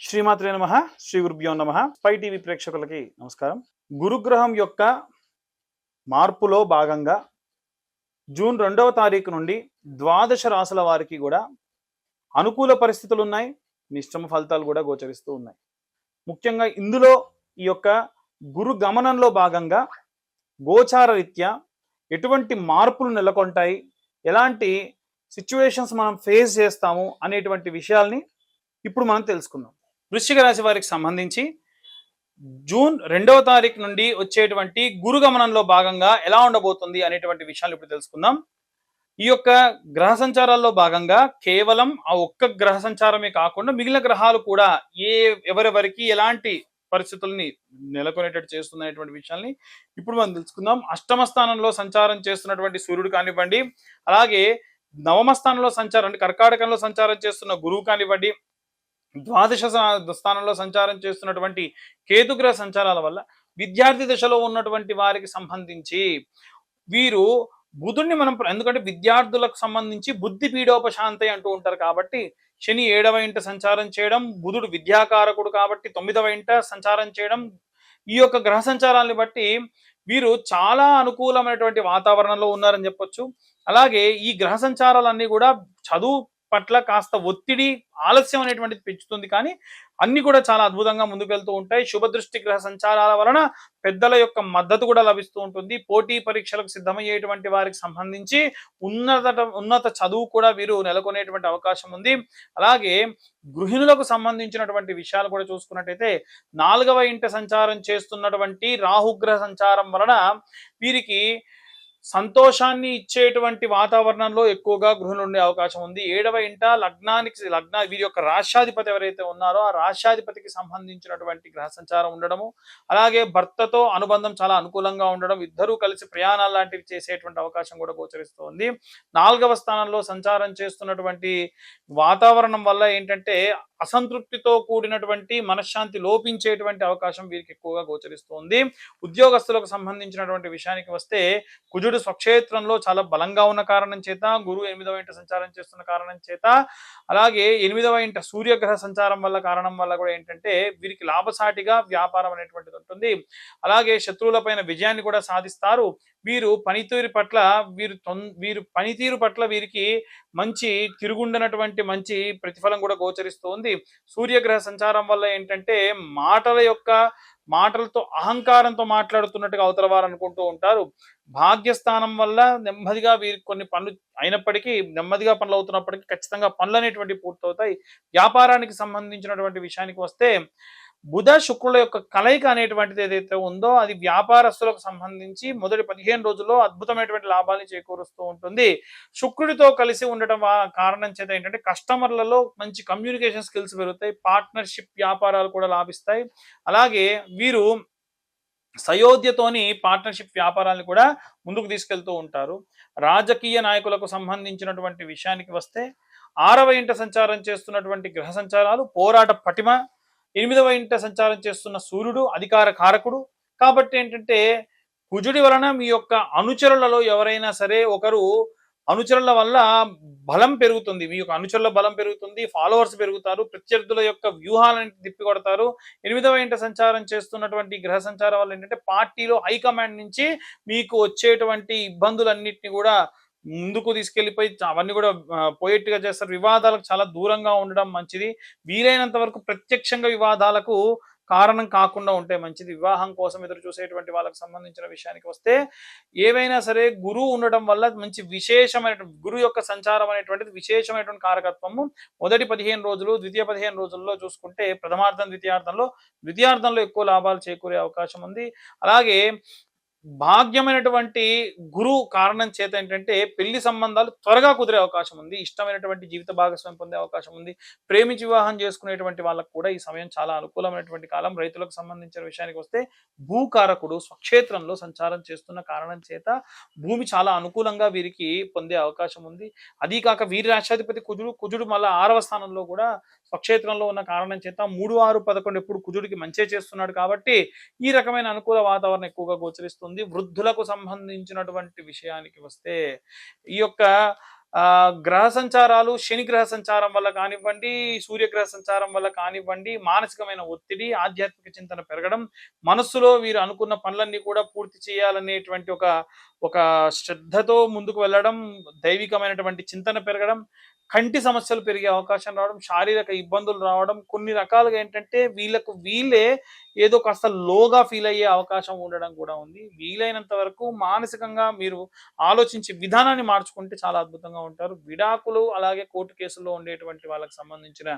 శ్రీమాత్రే నమః. శ్రీ గురుభ్యో నమః. స్పై టీవీ ప్రేక్షకులకి నమస్కారం. గురుగ్రహం యొక్క మార్పులో భాగంగా జూన్ 2వ తారీఖు నుండి ద్వాదశ రాశుల వారికి కూడా అనుకూల పరిస్థితులు ఉన్నాయి, మిశ్రమ ఫలితాలు కూడా గోచరిస్తూ ఉన్నాయి. ముఖ్యంగా ఇందులో ఈ యొక్క గురు గమనంలో భాగంగా గోచార రీత్యా ఎటువంటి మార్పులు నెలకొంటాయి, ఎలాంటి సిచ్యువేషన్స్ మనం ఫేస్ చేస్తాము అనేటువంటి విషయాల్ని ఇప్పుడు మనం తెలుసుకుందాం. వృశ్చిక రాశి వారికి సంబంధించి జూన్ 2వ తారీఖు నుండి వచ్చేటువంటి గురు గమనంలో భాగంగా ఎలా ఉండబోతుంది అనేటువంటి విషయాలు ఇప్పుడు తెలుసుకుందాం. ఈ యొక్క గ్రహ సంచారాల్లో భాగంగా కేవలం ఆ ఒక్క గ్రహ సంచారమే కాకుండా మిగిలిన గ్రహాలు కూడా ఎవరెవరికి ఎలాంటి పరిస్థితుల్ని నెలకొనేటట్టు చేస్తున్నటువంటి విషయాల్ని ఇప్పుడు మనం తెలుసుకుందాం. అష్టమ స్థానంలో సంచారం చేస్తున్నటువంటి సూర్యుడు కానివ్వండి, అలాగే నవమ స్థానంలో సంచారం అంటే కర్కాటకంలో సంచారం చేస్తున్న గురువు కానివ్వండి, ద్వాదశ స్థానంలో సంచారం చేస్తున్నటువంటి కేతుగ్రహ సంచారాల వల్ల విద్యార్థి దశలో ఉన్నటువంటి వారికి సంబంధించి వీరు బుధుడిని మనం ఎందుకంటే విద్యార్థులకు సంబంధించి బుద్ధి పీడోపశాంతి అంటూ ఉంటారు కాబట్టి శని 7వ ఇంట సంచారం చేయడం, బుధుడు విద్యాకారకుడు కాబట్టి 9వ ఇంట సంచారం చేయడం, ఈ యొక్క గ్రహ సంచారాన్ని బట్టి వీరు చాలా అనుకూలమైనటువంటి వాతావరణంలో ఉన్నారని చెప్పొచ్చు. అలాగే ఈ గ్రహ సంచారాలన్నీ కూడా చదువు పట్ల కాస్త ఒత్తిడి ఆలస్యం అనేటువంటిది పెంచుతుంది, కానీ అన్ని కూడా చాలా అద్భుతంగా ముందుకెళ్తూ ఉంటాయి. శుభదృష్టి గ్రహ సంచారాల వలన పెద్దల యొక్క మద్దతు కూడా లభిస్తూ ఉంటుంది. పోటీ పరీక్షలకు సిద్ధమయ్యేటువంటి వారికి సంబంధించి ఉన్నత చదువు కూడా వీరు నెలకొనేటువంటి అవకాశం ఉంది. అలాగే గృహిణులకు సంబంధించినటువంటి విషయాలు కూడా చూసుకున్నట్టయితే 4వ ఇంట సంచారం చేస్తున్నటువంటి రాహుగ్రహ సంచారం వలన వీరికి సంతోషాన్ని ఇచ్చేటువంటి వాతావరణంలో ఎక్కువగా గృహిణులు ఉండే అవకాశం ఉంది. 7వ ఇంట వీరి యొక్క రాష్ట్రాధిపతి ఎవరైతే ఉన్నారో ఆ రాష్ట్రాధిపతికి సంబంధించినటువంటి గ్రహ సంచారం ఉండడము, అలాగే భర్తతో అనుబంధం చాలా అనుకూలంగా ఉండడం, ఇద్దరూ కలిసి ప్రయాణాలు లాంటివి చేసేటువంటి అవకాశం కూడా గోచరిస్తుంది. 4వ స్థానంలో సంచారం చేస్తున్నటువంటి వాతావరణం వల్ల ఏంటంటే అసంతృప్తితో కూడినటువంటి మనశ్శాంతి లోపించేటువంటి అవకాశం వీరికి ఎక్కువగా గోచరిస్తుంది. ఉద్యోగస్తులకు సంబంధించినటువంటి విషయానికి వస్తే కుజుడు స్వక్షేత్రంలో చాలా బలంగా ఉన్న కారణం చేత, గురువు 8వ ఇంట సంచారం చేస్తున్న కారణం చేత, అలాగే 8వ ఇంట సూర్యగ్రహ సంచారం వల్ల కారణం వల్ల కూడా ఏంటంటే వీరికి లాభసాటిగా వ్యాపారం అనేటువంటిది ఉంటుంది. అలాగే శత్రువులపైన విజయాన్ని కూడా సాధిస్తారు. వీరు పనితీరు పట్ల వీరికి మంచి తిరుగుండనటువంటి మంచి ప్రతిఫలం కూడా గోచరిస్తుంది. సూర్యగ్రహ సంచారం వల్ల ఏంటంటే మాటలతో అహంకారంతో మాట్లాడుతున్నట్టుగా అవతల వారు అనుకుంటూ ఉంటారు. భాగ్యస్థానం వల్ల నెమ్మదిగా వీరికి కొన్ని పనులు అయినప్పటికీ నెమ్మదిగా పనులు అవుతున్నప్పటికీ ఖచ్చితంగా పనులు అనేటువంటి పూర్తవుతాయి. వ్యాపారానికి సంబంధించినటువంటి విషయానికి వస్తే బుధ శుక్రుల యొక్క కలయిక అనేటువంటిది ఏదైతే ఉందో అది వ్యాపారస్తులకు సంబంధించి మొదటి 15 రోజుల్లో అద్భుతమైనటువంటి లాభాన్ని చేకూరుస్తూ ఉంటుంది. శుక్రుడితో కలిసి ఉండటం కారణం చేత ఏంటంటే కస్టమర్లలో మంచి కమ్యూనికేషన్ స్కిల్స్ పెరుగుతాయి, పార్ట్నర్షిప్ వ్యాపారాలు కూడా లాభిస్తాయి. అలాగే వీరు సయోధ్యతోని పార్ట్నర్షిప్ వ్యాపారాలను కూడా ముందుకు తీసుకెళ్తూ ఉంటారు. రాజకీయ నాయకులకు సంబంధించినటువంటి విషయానికి వస్తే 6వ ఇంట సంచారం చేస్తున్నటువంటి గ్రహ సంచారాలు పోరాట పటిమ, 8వ ఇంట సంచారం చేస్తున్న సూర్యుడు అధికార కారకుడు కాబట్టి ఏంటంటే కుజుడి వలన మీ యొక్క అనుచరులలో ఎవరైనా సరే ఒకరు అనుచరుల వల్ల బలం పెరుగుతుంది, మీ యొక్క అనుచరుల బలం పెరుగుతుంది, ఫాలోవర్స్ పెరుగుతారు, ప్రత్యర్థుల యొక్క వ్యూహాలను తిప్పికొడతారు. 8వ ఇంట సంచారం చేస్తున్నటువంటి గ్రహ సంచారం వల్ల ఏంటంటే పార్టీలో హైకమాండ్ నుంచి మీకు వచ్చేటువంటి ఇబ్బందులన్నింటినీ కూడా ముందుకు తీసుకెళ్లిపోయి అవన్నీ కూడా పోయేట్టుగా చేస్తారు. వివాదాలకు చాలా దూరంగా ఉండడం మంచిది. వీలైనంత వరకు ప్రత్యక్షంగా వివాదాలకు కారణం కాకుండా ఉంటే మంచిది. వివాహం కోసం ఎదురు చూసేటువంటి వాళ్ళకి సంబంధించిన విషయానికి వస్తే ఏవైనా సరే గురువు ఉండడం వల్ల మంచి విశేషమైనటువంటి గురువు యొక్క సంచారం అనేటువంటిది విశేషమైనటువంటి కారకత్వము. మొదటి 15 రోజులు, ద్వితీయ 15 రోజుల్లో చూసుకుంటే ప్రథమార్థం ద్వితీయార్థంలో ఎక్కువ లాభాలు చేకూరే అవకాశం ఉంది. అలాగే భాగ్యమైనటువంటి గురువు కారణం చేత ఏంటంటే పెళ్లి సంబంధాలు త్వరగా కుదిరే అవకాశం ఉంది, ఇష్టమైనటువంటి జీవిత భాగస్వామి పొందే అవకాశం ఉంది. ప్రేమించి వివాహం చేసుకునేటువంటి వాళ్ళకు కూడా ఈ సమయం చాలా అనుకూలమైనటువంటి కాలం. రైతులకు సంబంధించిన విషయానికి వస్తే భూకారకుడు స్వక్షేత్రంలో సంచారం చేస్తున్న కారణం చేత భూమి చాలా అనుకూలంగా వీరికి పొందే అవకాశం ఉంది. అదీ కాక వీరి రాష్ట్రాధిపతి కుజుడు మళ్ళీ 6వ స్థానంలో కూడా స్వక్షేత్రంలో ఉన్న కారణం చేత 3, 6, 11 ఎప్పుడు కుజుడికి మంచి చేస్తున్నాడు కాబట్టి ఈ రకమైన అనుకూల వాతావరణం ఎక్కువగా గోచరిస్తుంది. వృద్ధులకు సంబంధించినటువంటి విషయానికి వస్తే ఈ యొక్క గ్రహ సంచారాలు, శని గ్రహ సంచారం వల్ల కానివ్వండి, సూర్యగ్రహ సంచారం వల్ల కానివ్వండి, మానసికమైన ఒత్తిడి, ఆధ్యాత్మిక చింతన పెరగడం, మనస్సులో వీరు అనుకున్న పనులన్నీ కూడా పూర్తి చేయాలనేటువంటి ఒక ఒక శ్రద్ధతో ముందుకు వెళ్ళడం, దైవికమైనటువంటి చింతన పెరగడం, కంటి సమస్యలు పెరిగే అవకాశం రావడం, శారీరక ఇబ్బందులు రావడం, కొన్ని రకాలుగా ఏంటంటే వీళ్ళకు వీళ్ళే ఏదో కాస్త లోగా ఫీల్ అయ్యే అవకాశం ఉండడం కూడా ఉంది. వీలైనంత వరకు మానసికంగా మీరు ఆలోచించే విధానాన్ని మార్చుకుంటే చాలా అద్భుతంగా ఉంటారు. విడాకులు అలాగే కోర్టు కేసుల్లో ఉండేటువంటి వాళ్ళకి సంబంధించిన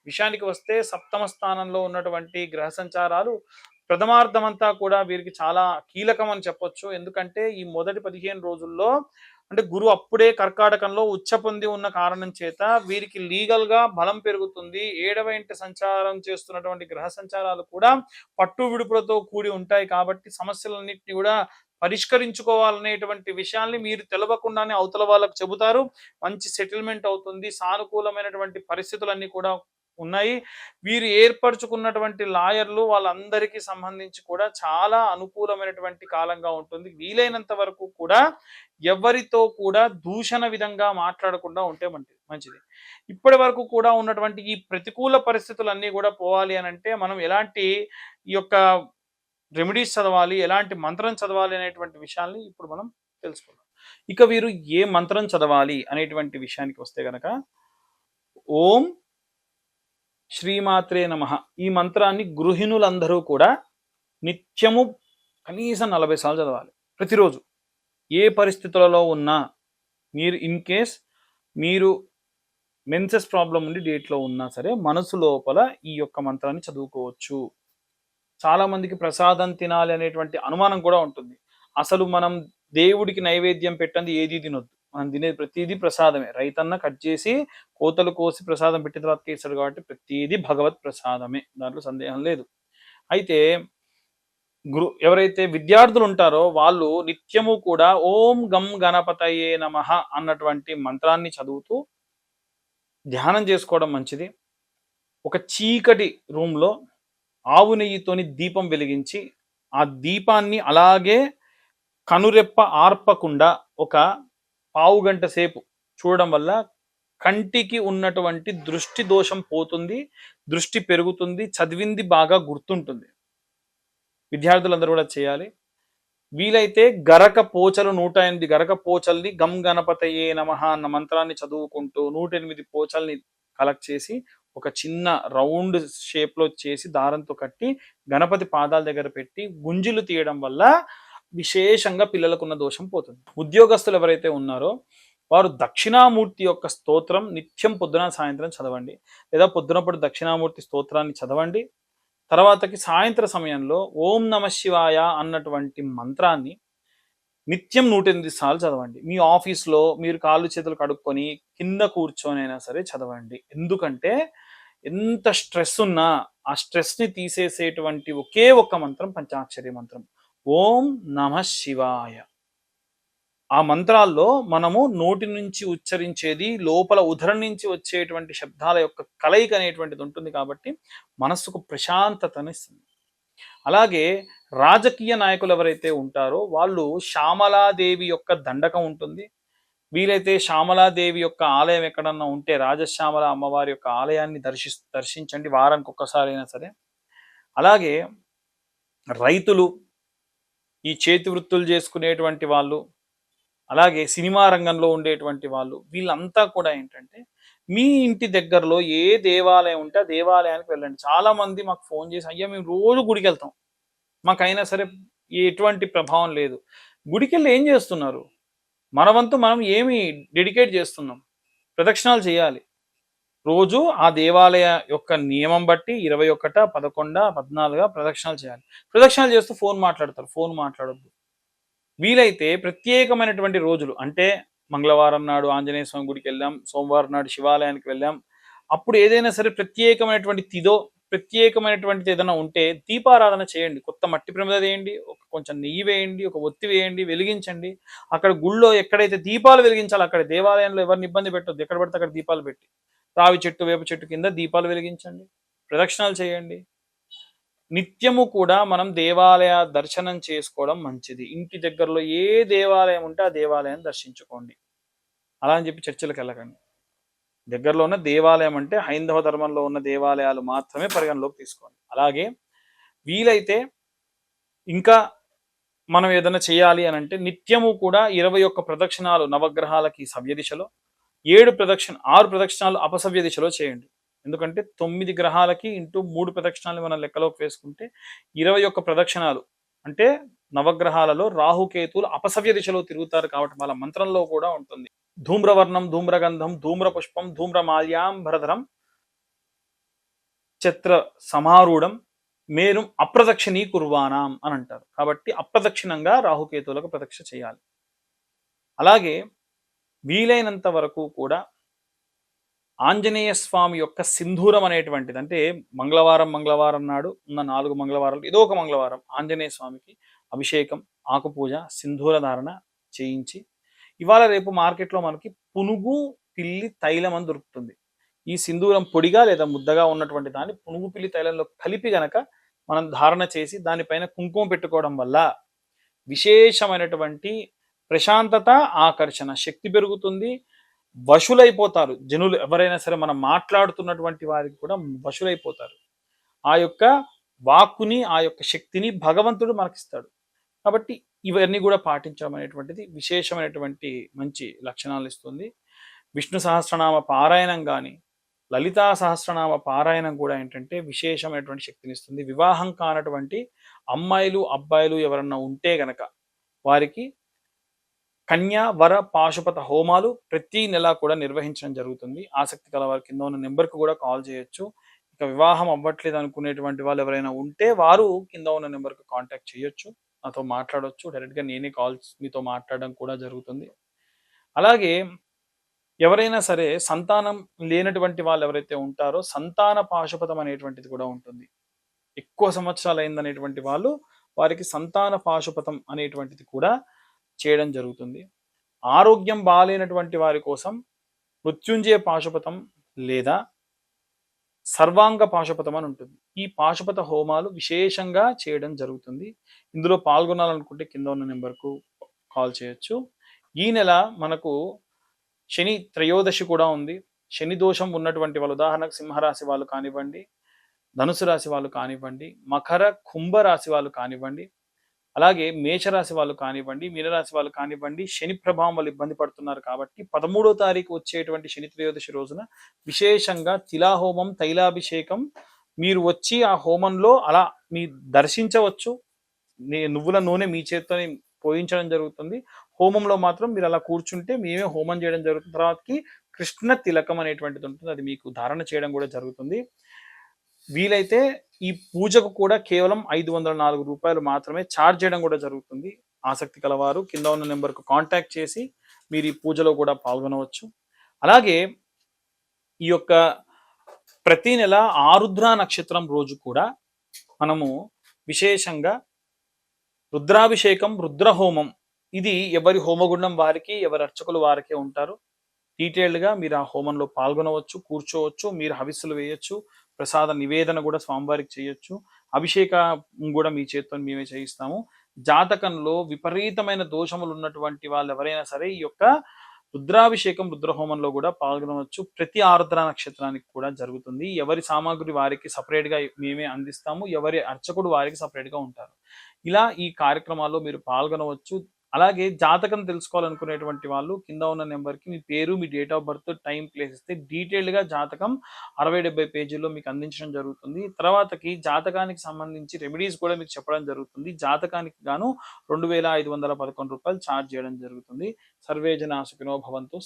విషయానికి వస్తే సప్తమ స్థానంలో ఉన్నటువంటి గ్రహ సంచారాలు ప్రథమార్థమంతా కూడా వీరికి చాలా కీలకం అని చెప్పొచ్చు. ఎందుకంటే ఈ మొదటి 15 రోజుల్లో అంటే గురు అప్పుడే కర్కాటకంలో ఉచ్చ పొంది ఉన్న కారణం చేత వీరికి లీగల్‌గా బలం పెరుగుతుంది. 7వ ఇంటి సంచారం చేస్తున్నటువంటి గ్రహ సంచారాలు కూడా పట్టు విడుపులతో కూడి ఉంటాయి కాబట్టి సమస్యలన్నిటిని కూడా పరిష్కరించుకోవాలనేటువంటి విషయాల్ని మీరు తెలవకుండానే అవతల వాళ్ళకి చెబుతారు. మంచి సెటిల్‌మెంట్ అవుతుంది. సానుకూలమైనటువంటి పరిస్థితులన్నీ కూడా ఉన్నాయి. వీరు ఏర్పరచుకున్నటువంటి లాయర్‌లు వాళ్ళందరికీ సంబంధించి కూడా చాలా అనుకూలమైనటువంటి కాలంగా ఉంటుంది. వీలైనంత వరకు కూడా ఎవరితో కూడా దూషణ విధంగా మాట్లాడకుండా ఉంటే మంచిది. ఇప్పటి వరకు కూడా ఉన్నటువంటి ఈ ప్రతికూల పరిస్థితులన్నీ కూడా పోవాలి అనంటే మనం ఎలాంటి ఈ యొక్క రెమెడీస్ చదవాలి, ఎలాంటి మంత్రం చదవాలి అనేటువంటి విషయాల్ని ఇప్పుడు మనం తెలుసుకుందాం. ఇక వీరు ఏ మంత్రం చదవాలి అనేటువంటి విషయానికి వస్తే గనక ఓం శ్రీమాత్రే నమః ఈ మంత్రాన్ని గృహిణులందరూ కూడా నిత్యము కనీసం 40 సార్లు చదవాలి ప్రతిరోజు. ఏ పరిస్థితులలో ఉన్నా మీరు ఇన్ కేస్ మీరు మెన్సెస్ ప్రాబ్లం ఉండి డేట్లో ఉన్నా సరే మనసు లోపల ఈ యొక్క మంత్రాన్ని చదువుకోవచ్చు. చాలా మందికి ప్రసాదం తినాలి అనేటువంటి అనుమానం కూడా ఉంటుంది. అసలు మనం దేవుడికి నైవేద్యం పెట్టంది ఏది తినొద్దు. మనం తినేది ప్రతిదీ ప్రసాదమే. రైతన్న కట్ చేసి కోతలు కోసి ప్రసాదం పెట్టిన తర్వాత చేస్తాడు కాబట్టి ప్రతిదీ భగవత్ ప్రసాదమే, దాంట్లో సందేహం లేదు. అయితే ఎవరైతే విద్యార్థులు ఉంటారో వాళ్ళు నిత్యము కూడా ఓం గం గణపతయే నమః అన్నటువంటి మంత్రాన్ని చదువుతూ ధ్యానం చేసుకోవడం మంచిది. ఒక చీకటి రూమ్లో ఆవు నెయ్యితోని దీపం వెలిగించి ఆ దీపాన్ని అలాగే కనురెప్ప ఆర్పకుండా ఒక పావు గంట సేపు చూడడం వల్ల కంటికి ఉన్నటువంటి దృష్టి దోషం పోతుంది, దృష్టి పెరుగుతుంది, చదివింది బాగా గుర్తుంటుంది. విద్యార్థులందరూ కూడా చేయాలి. వీలైతే గరక పోచలు 108 గరక పోచల్ని గం గణపతయే నమః అన్న మంత్రాన్ని చదువుకుంటూ 108 పోచల్ని కలెక్ట్ చేసి ఒక చిన్న రౌండ్ షేప్లో చేసి దారంతో కట్టి గణపతి పాదాల దగ్గర పెట్టి గుంజులు తీయడం వల్ల విశేషంగా పిల్లలకున్న దోషం పోతుంది. ఉద్యోగస్తులు ఎవరైతే ఉన్నారో వారు దక్షిణామూర్తి యొక్క స్తోత్రం నిత్యం పొద్దున సాయంత్రం చదవండి, లేదా పొద్దునప్పుడు దక్షిణామూర్తి స్తోత్రాన్ని చదవండి. తర్వాతకి సాయంత్ర సమయంలో ఓం నమ శివాయ అన్నటువంటి మంత్రాన్ని నిత్యం 108 సార్లు చదవండి. మీ ఆఫీస్లో మీరు కాళ్ళు చేతులు కడుక్కొని కింద కూర్చొనైనా సరే చదవండి. ఎందుకంటే ఎంత స్ట్రెస్ ఉన్నా ఆ స్ట్రెస్ని తీసేసేటువంటి ఒకే ఒక్క మంత్రం పంచాక్షరి మంత్రం ఓం నమ శివాయ. ఆ మంత్రాల్లో మనము నోటి నుంచి ఉచ్చరించేది లోపల ఉదరం నుంచి వచ్చేటువంటి శబ్దాల యొక్క కలయిక అనేటువంటిది ఉంటుంది కాబట్టి మనస్సుకు ప్రశాంతతనిస్తుంది. అలాగే రాజకీయ నాయకులు ఎవరైతే ఉంటారో వాళ్ళు శ్యామలాదేవి యొక్క దండకం ఉంటుంది. వీలైతే శ్యామలాదేవి యొక్క ఆలయం ఎక్కడన్నా ఉంటే రాజశ్యామల అమ్మవారి యొక్క ఆలయాన్ని దర్శించండి వారానికి ఒక్కసారి అయినా సరే. అలాగే రైతులు, ఈ చేతి వృత్తులు చేసుకునేటువంటి వాళ్ళు, అలాగే సినిమా రంగంలో ఉండేటువంటి వాళ్ళు, వీళ్ళంతా కూడా ఏంటంటే మీ ఇంటి దగ్గరలో ఏ దేవాలయం ఉంటే ఆ దేవాలయానికి వెళ్ళండి. చాలా మంది మాకు ఫోన్ చేసి అయ్యా మేము రోజు గుడికి వెళ్తాం, మాకైనా సరే ఎటువంటి ప్రభావం లేదు. గుడికి వెళ్ళి ఏం చేస్తున్నారు? మన వంతు మనం ఏమి డెడికేట్ చేస్తున్నాం? ప్రదక్షిణాలు చేయాలి. రోజు ఆ దేవాలయ యొక్క నియమం బట్టి 21, 11, 14 ప్రదక్షిణాలు చేయాలి. ప్రదక్షిణాలు చేస్తూ ఫోన్ మాట్లాడతారు. ఫోన్ మాట్లాడొద్దు. వీలైతే ప్రత్యేకమైనటువంటి రోజులు అంటే మంగళవారం నాడు ఆంజనేయ స్వామి గుడికి వెళ్ళాం, సోమవారం నాడు శివాలయానికి వెళ్ళాం, అప్పుడు ఏదైనా సరే ప్రత్యేకమైనటువంటి తిథో ప్రత్యేకమైనటువంటిది ఏదైనా ఉంటే దీపారాధన చేయండి. కొత్త మట్టి ప్రమిద వేయండి, కొంచెం నెయ్యి వేయండి, ఒక ఒత్తి వేయండి, వెలిగించండి. అక్కడ గుళ్ళో ఎక్కడైతే దీపాలు వెలిగించాలో అక్కడ, దేవాలయంలో ఎవరిని ఇబ్బంది పెట్టొద్దు. ఎక్కడ పడితే అక్కడ దీపాలు పెట్టి రావి చెట్టు వేప చెట్టు కింద దీపాలు వెలిగించండి, ప్రదక్షిణాలు చేయండి. నిత్యము కూడా మనం దేవాలయ దర్శనం చేసుకోవడం మంచిది. ఇంటి దగ్గరలో ఏ దేవాలయం ఉంటే ఆ దేవాలయాన్ని దర్శించుకోండి. అలా అని చెప్పి చర్చిలకు వెళ్ళకండి. దగ్గరలో ఉన్న దేవాలయం అంటే హైందవ ధర్మంలో ఉన్న దేవాలయాలు మాత్రమే పరిగణలోకి తీసుకోండి. అలాగే వీలైతే ఇంకా మనం ఏదైనా చేయాలి అని అంటే నిత్యము కూడా 21 ప్రదక్షిణాలు నవగ్రహాలకి సవ్య దిశలో, 6 ప్రదక్షిణాలు అపసవ్య దిశలో చేయండి. ఎందుకంటే 9 గ్రహాలకి ఇంటూ 3 ప్రదక్షిణాలు మనం లెక్కలోకి వేసుకుంటే 21 ప్రదక్షిణాలు అంటే నవగ్రహాలలో రాహుకేతులు అపసవ్య దిశలో తిరుగుతారు కాబట్టి వాళ్ళ మంత్రంలో కూడా ఉంటుంది. ధూమ్రవర్ణం ధూమ్రగంధం ధూమ్రపుష్పం ధూమ్రమాల్యాంబరధరం ఛత్ర సమారూఢం మేరు అప్రదక్షిణీ కుర్వాణం అని అంటారు. కాబట్టి అప్రదక్షిణంగా రాహుకేతువులకు ప్రదక్షిణ చేయాలి. అలాగే వీలైనంత వరకు కూడా ఆంజనేయ స్వామి యొక్క సింధూరం అనేటువంటిది, అంటే మంగళవారం నాడు ఉన్న 4 మంగళవారాలు ఏదో ఒక మంగళవారం ఆంజనేయ స్వామికి అభిషేకం, ఆకుపూజ, సింధూర ధారణ చేయించి, ఇవాళ రేపు మార్కెట్లో మనకి పునుగు పిల్లి తైలం అని దొరుకుతుంది. ఈ సింధూరం పొడిగా లేదా ముద్దగా ఉన్నటువంటి దాన్ని పునుగు పిల్లి తైలంలో కలిపి గనక మనం ధారణ చేసి దానిపైన కుంకుమ పెట్టుకోవడం వల్ల విశేషమైనటువంటి ప్రశాంతత, ఆకర్షణ, శక్తి పెరుగుతుంది. వశులైపోతారు జనులు. ఎవరైనా సరే మనం మాట్లాడుతున్నటువంటి వారికి కూడా వశులైపోతారు. ఆ యొక్క వాక్కుని, ఆ యొక్క శక్తిని భగవంతుడు మనకిస్తాడు. కాబట్టి ఇవన్నీ కూడా పాటించడం అనేటువంటిది విశేషమైనటువంటి మంచి లక్షణాలు ఇస్తుంది. విష్ణు సహస్రనామ పారాయణం కానీ, లలితా సహస్రనామ పారాయణం కూడా ఏంటంటే విశేషమైనటువంటి శక్తిని ఇస్తుంది. వివాహం కానటువంటి అమ్మాయిలు, అబ్బాయిలు ఎవరన్నా ఉంటే గనక వారికి కన్యా వర పాశుపత హోమాలు ప్రతి నెల కూడా నిర్వహించడం జరుగుతుంది. ఆసక్తి కల వారి కింద ఉన్న నెంబర్కి కూడా కాల్ చేయొచ్చు. ఇక వివాహం అవ్వట్లేదు అనుకునేటువంటి వాళ్ళు ఎవరైనా ఉంటే వారు కింద ఉన్న నెంబర్కి కాంటాక్ట్ చేయొచ్చు, నాతో మాట్లాడవచ్చు. డైరెక్ట్గా నేనే కాల్స్ మీతో మాట్లాడడం కూడా జరుగుతుంది. అలాగే ఎవరైనా సరే సంతానం లేనటువంటి వాళ్ళు ఎవరైతే ఉంటారో సంతాన పాశుపతం అనేటువంటిది కూడా ఉంటుంది. ఎక్కువ సంవత్సరాలు అయిందనేటువంటి వాళ్ళు వారికి సంతాన పాశుపతం అనేటువంటిది కూడా చేయడం జరుగుతుంది. ఆరోగ్యం బాగాలేనటువంటి వారి కోసం మృత్యుంజయ పాశుపతం లేదా సర్వాంగ పాశుపతం అని ఉంటుంది. ఈ పాశుపత హోమాలు విశేషంగా చేయడం జరుగుతుంది. ఇందులో పాల్గొనాలనుకుంటే కింద ఉన్న నెంబర్కు కాల్ చేయొచ్చు. ఈ నెల మనకు శని త్రయోదశి కూడా ఉంది. శని దోషం ఉన్నటువంటి వాళ్ళు, ఉదాహరణకు సింహరాశి వాళ్ళు కానివ్వండి, ధనుసు రాశి వాళ్ళు కానివ్వండి, మకర కుంభ రాశి వాళ్ళు కానివ్వండి, అలాగే మేషరాశి వాళ్ళు కానివ్వండి, మీనరాశి వాళ్ళు కానివ్వండి, శని ప్రభావం వాళ్ళు ఇబ్బంది పడుతున్నారు. కాబట్టి 13వ తారీఖు వచ్చేటువంటి శని త్రయోదశి రోజున విశేషంగా తిలాహోమం, తైలాభిషేకం మీరు వచ్చి ఆ హోమంలో అలా మీ దర్శించవచ్చు. నువ్వుల నూనె మీ చేతితోనే పోయించడం జరుగుతుంది. హోమంలో మాత్రం మీరు అలా కూర్చుంటే మేమే హోమం చేయడం జరుగుతుంది. తర్వాతకి కృష్ణ తిలకం అనేటువంటిది ఉంటుంది, అది మీకు ధారణ చేయడం కూడా జరుగుతుంది. వీలైతే ఈ పూజకు కూడా కేవలం 504 రూపాయలు మాత్రమే ఛార్జ్ చేయడం కూడా జరుగుతుంది. ఆసక్తి కలవారు కింద ఉన్న నెంబర్కు కాంటాక్ట్ చేసి మీరు ఈ పూజలో కూడా పాల్గొనవచ్చు. అలాగే ఈ యొక్క ప్రతి నెల ఆరుద్ర నక్షత్రం రోజు కూడా మనము విశేషంగా రుద్రాభిషేకం, రుద్రహోమం, ఇది ఎవరి హోమగుండం వారికి, ఎవరి అర్చకులు వారికే ఉంటారు. డీటెయిల్డ్గా మీరు ఆ హోమంలో పాల్గొనవచ్చు, కూర్చోవచ్చు, మీరు హవిస్సులు వేయచ్చు, ప్రసాద నివేదన కూడా స్వామివారికి చేయొచ్చు, అభిషేకం కూడా మీ చేతితో మేమే చేయిస్తాము. జాతకంలో విపరీతమైన దోషములు ఉన్నటువంటి వాళ్ళు ఎవరైనా సరే ఈ యొక్క రుద్రాభిషేకం, రుద్రహోమంలో కూడా పాల్గొనవచ్చు. ప్రతి ఆరుద్ర నక్షత్రానికి కూడా జరుగుతుంది. ఎవరి సామాగ్రి వారికి సపరేట్గా మేమే అందిస్తాము, ఎవరి అర్చకుడు వారికి సపరేట్గా ఉంటారు. ఇలా ఈ కార్యక్రమాల్లో మీరు పాల్గొనవచ్చు. అలాగే జాతకం తెలుసుకోవాలనుకునేటువంటి వాళ్ళు కింద ఉన్న నెంబర్కి మీ పేరు, మీ date of birth, time, place ఇస్తే డీటెయిల్డ్గా జాతకం 60-70 పేజీల్లో మీకు అందించడం జరుగుతుంది. తర్వాతకి జాతకానికి సంబంధించి రెమెడీస్ కూడా మీకు చెప్పడం జరుగుతుంది. జాతకానికి గాను 2511 రూపాయలు ఛార్జ్ చేయడం జరుగుతుంది. సర్వే జనా సుఖినో భవంతు.